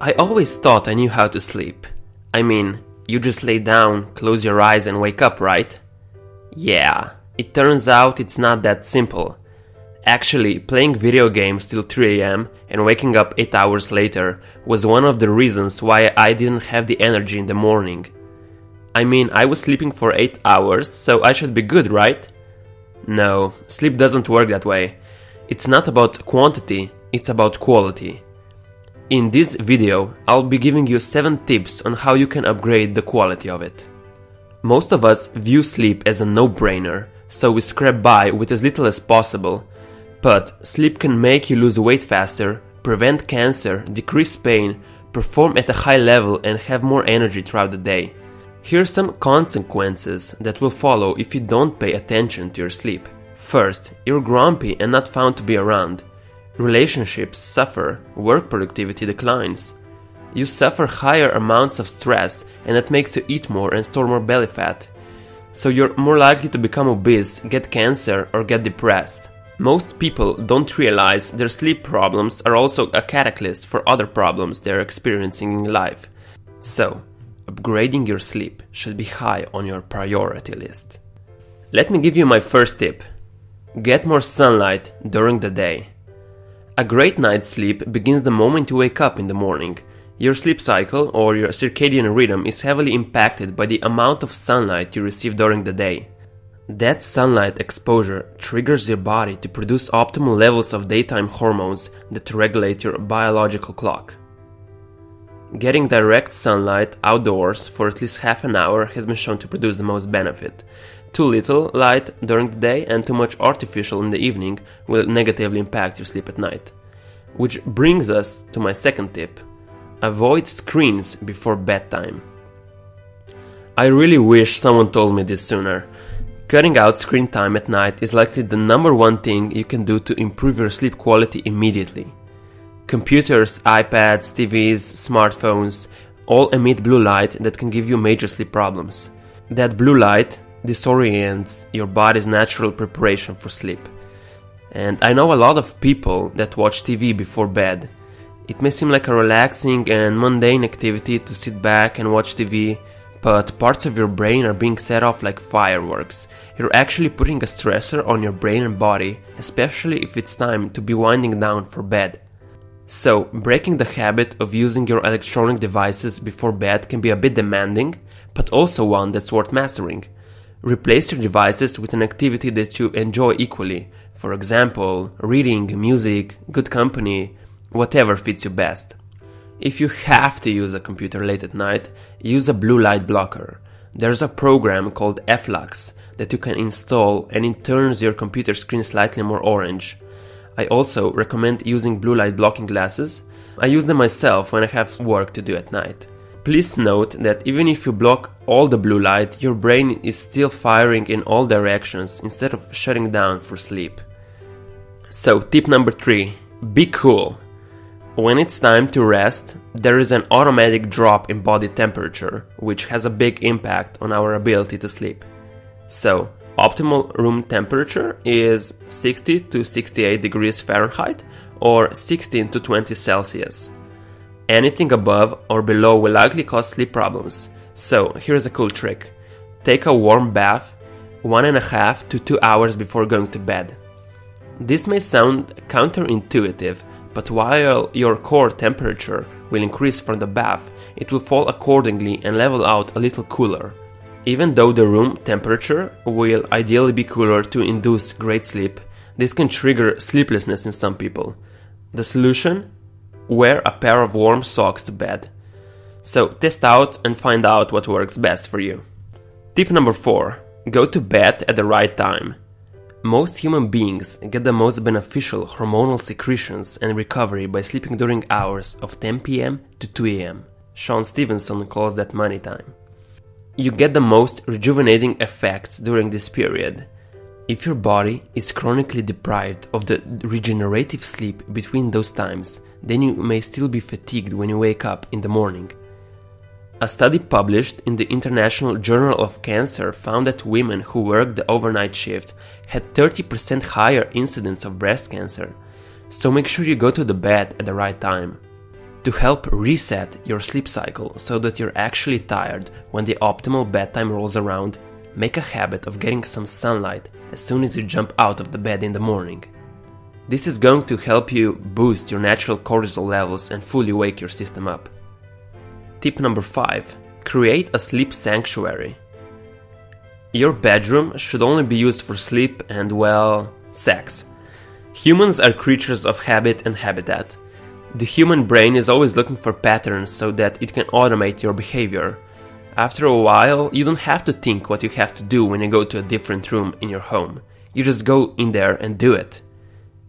I always thought I knew how to sleep. I mean, you just lay down, close your eyes and wake up, right? Yeah, it turns out it's not that simple. Actually, playing video games till 3 am and waking up 8 hours later was one of the reasons why I didn't have the energy in the morning. I mean, I was sleeping for 8 hours, so I should be good, right? No, sleep doesn't work that way. It's not about quantity, it's about quality. In this video, I'll be giving you 7 tips on how you can upgrade the quality of it. Most of us view sleep as a no-brainer, so we scrape by with as little as possible. But sleep can make you lose weight faster, prevent cancer, decrease pain, perform at a high level and have more energy throughout the day. Here are some consequences that will follow if you don't pay attention to your sleep. First, you're grumpy and not found to be around. Relationships suffer, work productivity declines. You suffer higher amounts of stress and that makes you eat more and store more belly fat. So you're more likely to become obese, get cancer or get depressed. Most people don't realize their sleep problems are also a catalyst for other problems they're experiencing in life. So, upgrading your sleep should be high on your priority list. Let me give you my first tip. Get more sunlight during the day. A great night's sleep begins the moment you wake up in the morning. Your sleep cycle or your circadian rhythm is heavily impacted by the amount of sunlight you receive during the day. That sunlight exposure triggers your body to produce optimal levels of daytime hormones that regulate your biological clock. Getting direct sunlight outdoors for at least half an hour has been shown to produce the most benefit. Too little light during the day and too much artificial in the evening will negatively impact your sleep at night. Which brings us to my second tip. Avoid screens before bedtime. I really wish someone told me this sooner. Cutting out screen time at night is likely the number one thing you can do to improve your sleep quality immediately. Computers, iPads, TVs, smartphones all emit blue light that can give you major sleep problems. That blue light disorients your body's natural preparation for sleep. And I know a lot of people that watch TV before bed. It may seem like a relaxing and mundane activity to sit back and watch TV, but parts of your brain are being set off like fireworks. You're actually putting a stressor on your brain and body, especially if it's time to be winding down for bed. So, breaking the habit of using your electronic devices before bed can be a bit demanding, but also one that's worth mastering. Replace your devices with an activity that you enjoy equally. For example, reading, music, good company, whatever fits you best. If you have to use a computer late at night, use a blue light blocker. There's a program called F-Lux that you can install and it turns your computer screen slightly more orange. I also recommend using blue light blocking glasses. I use them myself when I have work to do at night. Please note that even if you block all the blue light, your brain is still firing in all directions instead of shutting down for sleep. So, tip number 3, be cool. When it's time to rest, there is an automatic drop in body temperature, which has a big impact on our ability to sleep. So, optimal room temperature is 60 to 68 degrees Fahrenheit or 16 to 20 Celsius. Anything above or below will likely cause sleep problems. So, here's a cool trick. Take a warm bath 1.5 to 2 hours before going to bed. This may sound counterintuitive, but while your core temperature will increase from the bath, it will fall accordingly and level out a little cooler. Even though the room temperature will ideally be cooler to induce great sleep, this can trigger sleeplessness in some people. The solution? Wear a pair of warm socks to bed. So test out and find out what works best for you. Tip number 4. Go to bed at the right time. Most human beings get the most beneficial hormonal secretions and recovery by sleeping during hours of 10 p.m. to 2 a.m. Shawn Stevenson calls that money time. You get the most rejuvenating effects during this period. If your body is chronically deprived of the regenerative sleep between those times, then you may still be fatigued when you wake up in the morning. A study published in the International Journal of Cancer found that women who worked the overnight shift had 30% higher incidence of breast cancer. So make sure you go to the bed at the right time. To help reset your sleep cycle so that you're actually tired when the optimal bedtime rolls around, make a habit of getting some sunlight as soon as you jump out of the bed in the morning. This is going to help you boost your natural cortisol levels and fully wake your system up. Tip number 5. Create a sleep sanctuary. Your bedroom should only be used for sleep and, well, sex. Humans are creatures of habit and habitat. The human brain is always looking for patterns so that it can automate your behavior. After a while, you don't have to think what you have to do when you go to a different room in your home. You just go in there and do it.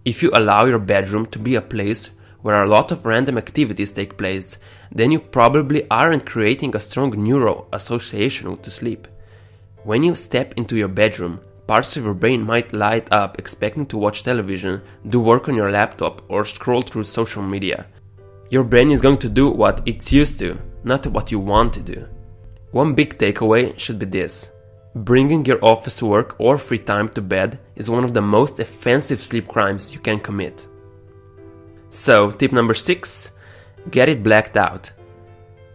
If you allow your bedroom to be a place where a lot of random activities take place, then you probably aren't creating a strong neural association to sleep. When you step into your bedroom, parts of your brain might light up expecting to watch television, do work on your laptop, or scroll through social media. Your brain is going to do what it's used to, not what you want to do. One big takeaway should be this. Bringing your office work or free time to bed is one of the most offensive sleep crimes you can commit. So, tip number 6, get it blacked out.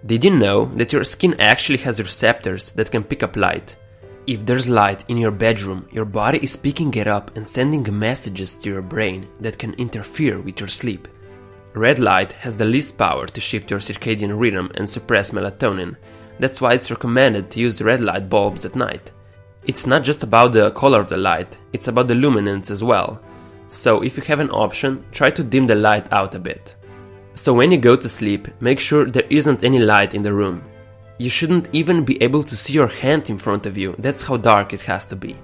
Did you know that your skin actually has receptors that can pick up light? If there's light in your bedroom, your body is picking it up and sending messages to your brain that can interfere with your sleep. Red light has the least power to shift your circadian rhythm and suppress melatonin. That's why it's recommended to use red light bulbs at night. It's not just about the color of the light, it's about the luminance as well. So if you have an option, try to dim the light out a bit. So when you go to sleep, make sure there isn't any light in the room. You shouldn't even be able to see your hand in front of you, that's how dark it has to be.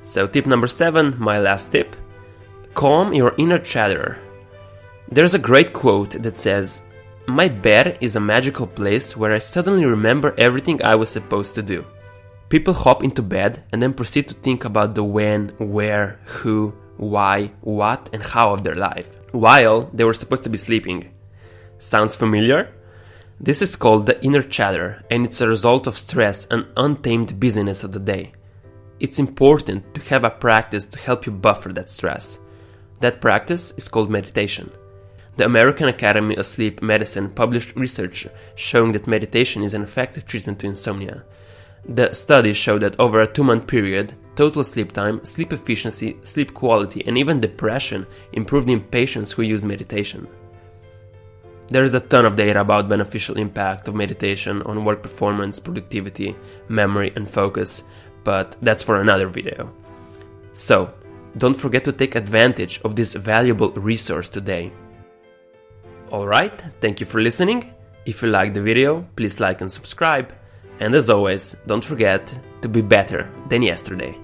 So tip number 7, my last tip. Calm your inner chatter. There's a great quote that says, "My bed is a magical place where I suddenly remember everything I was supposed to do." People hop into bed and then proceed to think about the when, where, who, why, what, and how of their life, while they were supposed to be sleeping. Sounds familiar? This is called the inner chatter, and it's a result of stress and untamed busyness of the day. It's important to have a practice to help you buffer that stress. That practice is called meditation. The American Academy of Sleep Medicine published research showing that meditation is an effective treatment to insomnia. The studies show that over a 2-month period, total sleep time, sleep efficiency, sleep quality, and even depression improved in patients who used meditation. There is a ton of data about beneficial impact of meditation on work performance, productivity, memory, and focus, but that's for another video. So, don't forget to take advantage of this valuable resource today. Alright, thank you for listening. If you liked the video, please like and subscribe. And as always, don't forget to be better than yesterday.